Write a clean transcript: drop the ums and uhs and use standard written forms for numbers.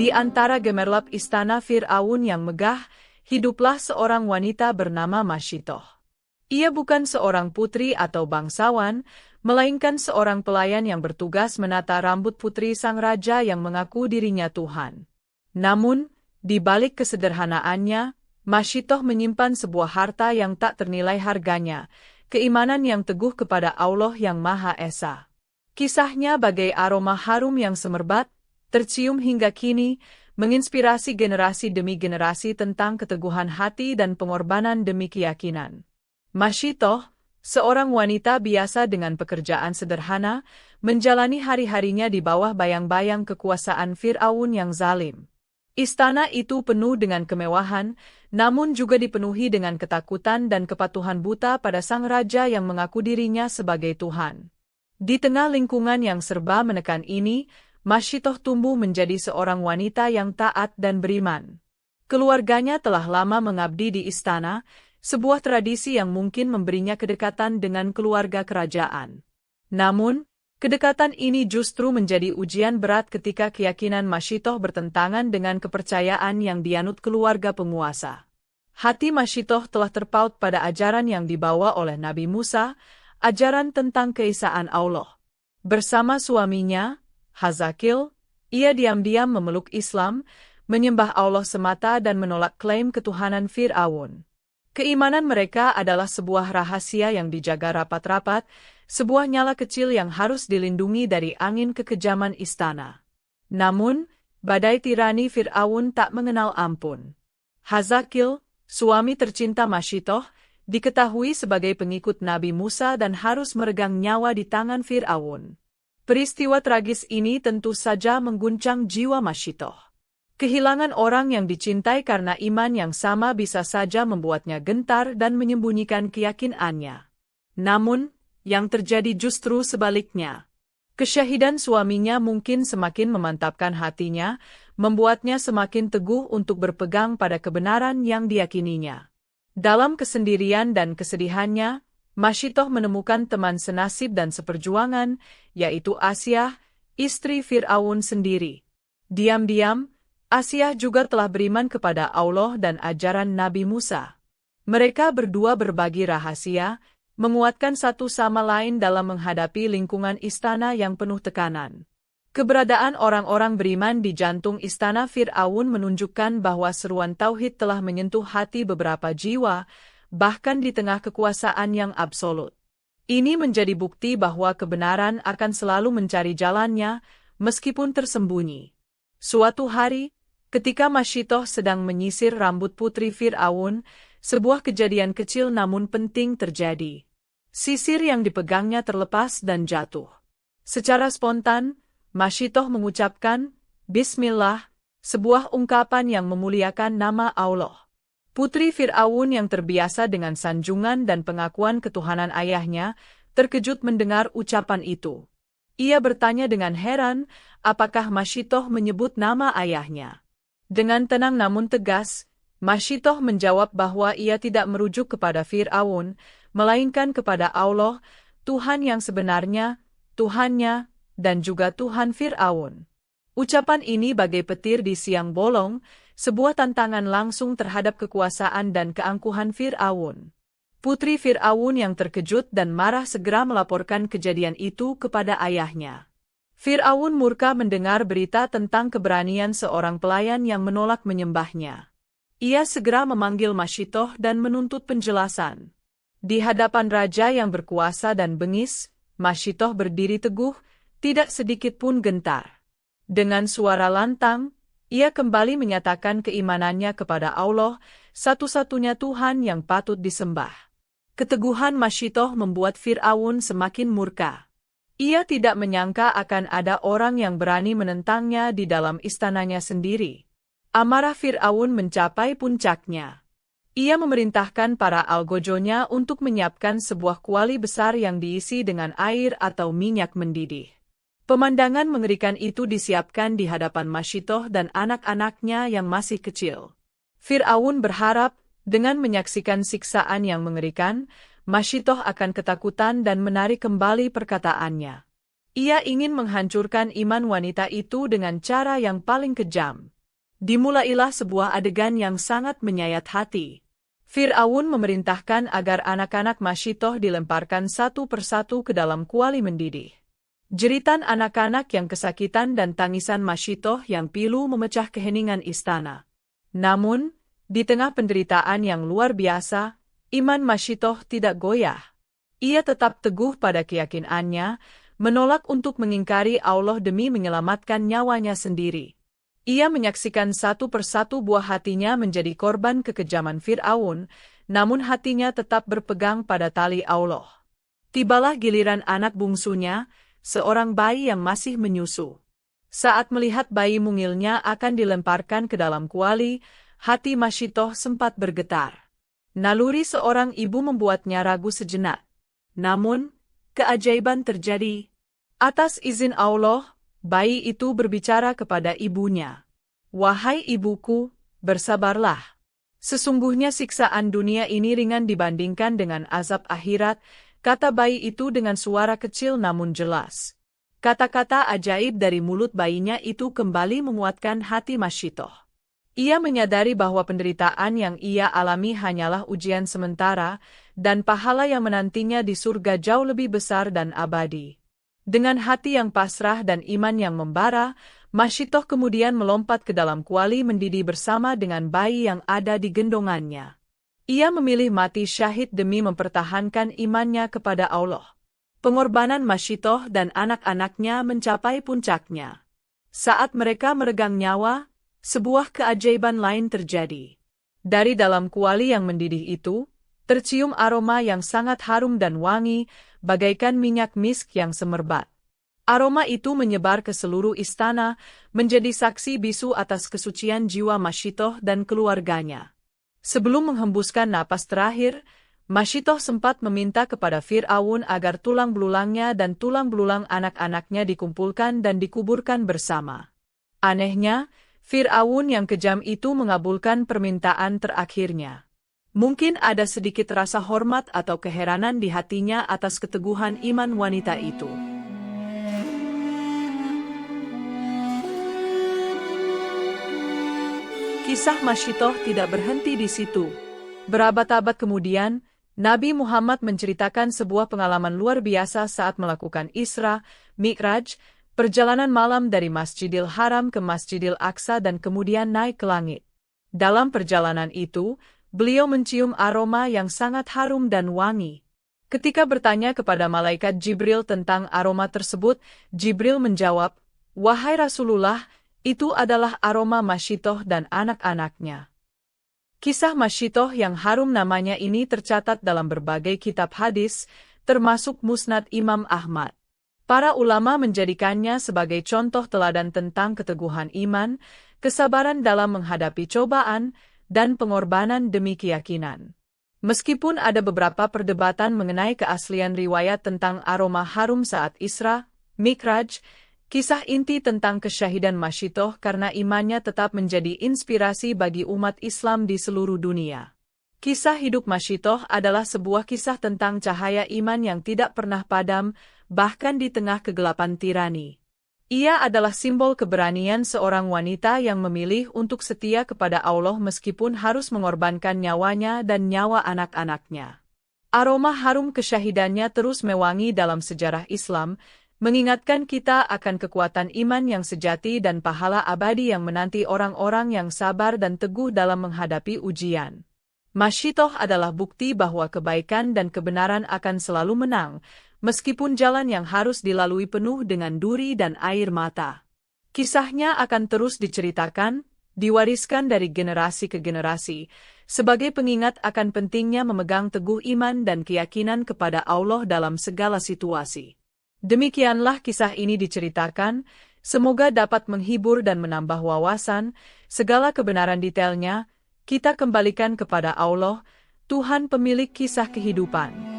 Di antara gemerlap istana Fir'aun yang megah, hiduplah seorang wanita bernama Masyitoh. Ia bukan seorang putri atau bangsawan, melainkan seorang pelayan yang bertugas menata rambut putri sang raja yang mengaku dirinya Tuhan. Namun, di balik kesederhanaannya, Masyitoh menyimpan sebuah harta yang tak ternilai harganya, keimanan yang teguh kepada Allah yang Maha Esa. Kisahnya bagai aroma harum yang semerbak, tercium hingga kini, menginspirasi generasi demi generasi tentang keteguhan hati dan pengorbanan demi keyakinan. Masyitoh, seorang wanita biasa dengan pekerjaan sederhana, menjalani hari-harinya di bawah bayang-bayang kekuasaan Fir'aun yang zalim. Istana itu penuh dengan kemewahan, namun juga dipenuhi dengan ketakutan dan kepatuhan buta pada sang raja yang mengaku dirinya sebagai Tuhan. Di tengah lingkungan yang serba menekan ini, Masyitoh tumbuh menjadi seorang wanita yang taat dan beriman. Keluarganya telah lama mengabdi di istana, sebuah tradisi yang mungkin memberinya kedekatan dengan keluarga kerajaan. Namun, kedekatan ini justru menjadi ujian berat ketika keyakinan Masyitoh bertentangan dengan kepercayaan yang dianut keluarga penguasa. Hati Masyitoh telah terpaut pada ajaran yang dibawa oleh Nabi Musa, ajaran tentang keesaan Allah. Bersama suaminya, Hazakil, ia diam-diam memeluk Islam, menyembah Allah semata dan menolak klaim ketuhanan Fir'aun. Keimanan mereka adalah sebuah rahasia yang dijaga rapat-rapat, sebuah nyala kecil yang harus dilindungi dari angin kekejaman istana. Namun, badai tirani Fir'aun tak mengenal ampun. Hazakil, suami tercinta Masyitoh, diketahui sebagai pengikut Nabi Musa dan harus meregang nyawa di tangan Fir'aun. Peristiwa tragis ini tentu saja mengguncang jiwa Masyitoh. Kehilangan orang yang dicintai karena iman yang sama bisa saja membuatnya gentar dan menyembunyikan keyakinannya. Namun, yang terjadi justru sebaliknya. Kesyahidan suaminya mungkin semakin memantapkan hatinya, membuatnya semakin teguh untuk berpegang pada kebenaran yang diyakininya. Dalam kesendirian dan kesedihannya, Masyitoh menemukan teman senasib dan seperjuangan, yaitu Asyah, istri Fir'aun sendiri. Diam-diam, Asyah juga telah beriman kepada Allah dan ajaran Nabi Musa. Mereka berdua berbagi rahasia, menguatkan satu sama lain dalam menghadapi lingkungan istana yang penuh tekanan. Keberadaan orang-orang beriman di jantung istana Fir'aun menunjukkan bahwa seruan tauhid telah menyentuh hati beberapa jiwa, bahkan di tengah kekuasaan yang absolut. Ini menjadi bukti bahwa kebenaran akan selalu mencari jalannya, meskipun tersembunyi. Suatu hari, ketika Masyitoh sedang menyisir rambut putri Fir'aun, sebuah kejadian kecil namun penting terjadi. Sisir yang dipegangnya terlepas dan jatuh. Secara spontan, Masyitoh mengucapkan, Bismillah, sebuah ungkapan yang memuliakan nama Allah. Putri Fir'aun yang terbiasa dengan sanjungan dan pengakuan ketuhanan ayahnya, terkejut mendengar ucapan itu. Ia bertanya dengan heran, apakah Masyitoh menyebut nama ayahnya. Dengan tenang namun tegas, Masyitoh menjawab bahwa ia tidak merujuk kepada Fir'aun, melainkan kepada Allah, Tuhan yang sebenarnya, Tuhannya, dan juga Tuhan Fir'aun. Ucapan ini bagai petir di siang bolong, sebuah tantangan langsung terhadap kekuasaan dan keangkuhan Fir'aun. Putri Fir'aun yang terkejut dan marah segera melaporkan kejadian itu kepada ayahnya. Fir'aun murka mendengar berita tentang keberanian seorang pelayan yang menolak menyembahnya. Ia segera memanggil Masyitoh dan menuntut penjelasan. Di hadapan raja yang berkuasa dan bengis, Masyitoh berdiri teguh, tidak sedikit pun gentar. Dengan suara lantang, ia kembali menyatakan keimanannya kepada Allah, satu-satunya Tuhan yang patut disembah. Keteguhan Masyitoh membuat Fir'aun semakin murka. Ia tidak menyangka akan ada orang yang berani menentangnya di dalam istananya sendiri. Amarah Fir'aun mencapai puncaknya. Ia memerintahkan para algojonya untuk menyiapkan sebuah kuali besar yang diisi dengan air atau minyak mendidih. Pemandangan mengerikan itu disiapkan di hadapan Masyitoh dan anak-anaknya yang masih kecil. Fir'aun berharap, dengan menyaksikan siksaan yang mengerikan, Masyitoh akan ketakutan dan menarik kembali perkataannya. Ia ingin menghancurkan iman wanita itu dengan cara yang paling kejam. Dimulailah sebuah adegan yang sangat menyayat hati. Fir'aun memerintahkan agar anak-anak Masyitoh dilemparkan satu persatu ke dalam kuali mendidih. Jeritan anak-anak yang kesakitan dan tangisan Masyitoh yang pilu memecah keheningan istana. Namun, di tengah penderitaan yang luar biasa, iman Masyitoh tidak goyah. Ia tetap teguh pada keyakinannya, menolak untuk mengingkari Allah demi menyelamatkan nyawanya sendiri. Ia menyaksikan satu persatu buah hatinya menjadi korban kekejaman Fir'aun, namun hatinya tetap berpegang pada tali Allah. Tibalah giliran anak bungsunya, seorang bayi yang masih menyusu. Saat melihat bayi mungilnya akan dilemparkan ke dalam kuali, hati Masyitoh sempat bergetar. Naluri seorang ibu membuatnya ragu sejenak. Namun, keajaiban terjadi. Atas izin Allah, bayi itu berbicara kepada ibunya. "Wahai ibuku, bersabarlah. Sesungguhnya siksaan dunia ini ringan dibandingkan dengan azab akhirat," kata bayi itu dengan suara kecil namun jelas. Kata-kata ajaib dari mulut bayinya itu kembali menguatkan hati Masyitoh. Ia menyadari bahwa penderitaan yang ia alami hanyalah ujian sementara, dan pahala yang menantinya di surga jauh lebih besar dan abadi. Dengan hati yang pasrah dan iman yang membara, Masyitoh kemudian melompat ke dalam kuali mendidih bersama dengan bayi yang ada di gendongannya. Ia memilih mati syahid demi mempertahankan imannya kepada Allah. Pengorbanan Masyitoh dan anak-anaknya mencapai puncaknya. Saat mereka meregang nyawa, sebuah keajaiban lain terjadi. Dari dalam kuali yang mendidih itu, tercium aroma yang sangat harum dan wangi, bagaikan minyak misk yang semerbak. Aroma itu menyebar ke seluruh istana, menjadi saksi bisu atas kesucian jiwa Masyitoh dan keluarganya. Sebelum menghembuskan napas terakhir, Masyitoh sempat meminta kepada Fir'aun agar tulang belulangnya dan tulang belulang anak-anaknya dikumpulkan dan dikuburkan bersama. Anehnya, Fir'aun yang kejam itu mengabulkan permintaan terakhirnya. Mungkin ada sedikit rasa hormat atau keheranan di hatinya atas keteguhan iman wanita itu. Kisah Masyitoh tidak berhenti di situ. Berabad-abad kemudian, Nabi Muhammad menceritakan sebuah pengalaman luar biasa saat melakukan Isra, Mi'raj, perjalanan malam dari Masjidil Haram ke Masjidil Aqsa dan kemudian naik ke langit. Dalam perjalanan itu, beliau mencium aroma yang sangat harum dan wangi. Ketika bertanya kepada malaikat Jibril tentang aroma tersebut, Jibril menjawab, "Wahai Rasulullah, itu adalah aroma Masyitoh dan anak-anaknya." Kisah Masyitoh yang harum namanya ini tercatat dalam berbagai kitab hadis, termasuk Musnad Imam Ahmad. Para ulama menjadikannya sebagai contoh teladan tentang keteguhan iman, kesabaran dalam menghadapi cobaan, dan pengorbanan demi keyakinan. Meskipun ada beberapa perdebatan mengenai keaslian riwayat tentang aroma harum saat Isra, Mi'raj, kisah inti tentang kesyahidan Masyitoh karena imannya tetap menjadi inspirasi bagi umat Islam di seluruh dunia. Kisah hidup Masyitoh adalah sebuah kisah tentang cahaya iman yang tidak pernah padam, bahkan di tengah kegelapan tirani. Ia adalah simbol keberanian seorang wanita yang memilih untuk setia kepada Allah meskipun harus mengorbankan nyawanya dan nyawa anak-anaknya. Aroma harum kesyahidannya terus mewangi dalam sejarah Islam, mengingatkan kita akan kekuatan iman yang sejati dan pahala abadi yang menanti orang-orang yang sabar dan teguh dalam menghadapi ujian. Masyitoh adalah bukti bahwa kebaikan dan kebenaran akan selalu menang, meskipun jalan yang harus dilalui penuh dengan duri dan air mata. Kisahnya akan terus diceritakan, diwariskan dari generasi ke generasi, sebagai pengingat akan pentingnya memegang teguh iman dan keyakinan kepada Allah dalam segala situasi. Demikianlah kisah ini diceritakan, semoga dapat menghibur dan menambah wawasan, segala kebenaran detailnya, kita kembalikan kepada Allah, Tuhan pemilik kisah kehidupan.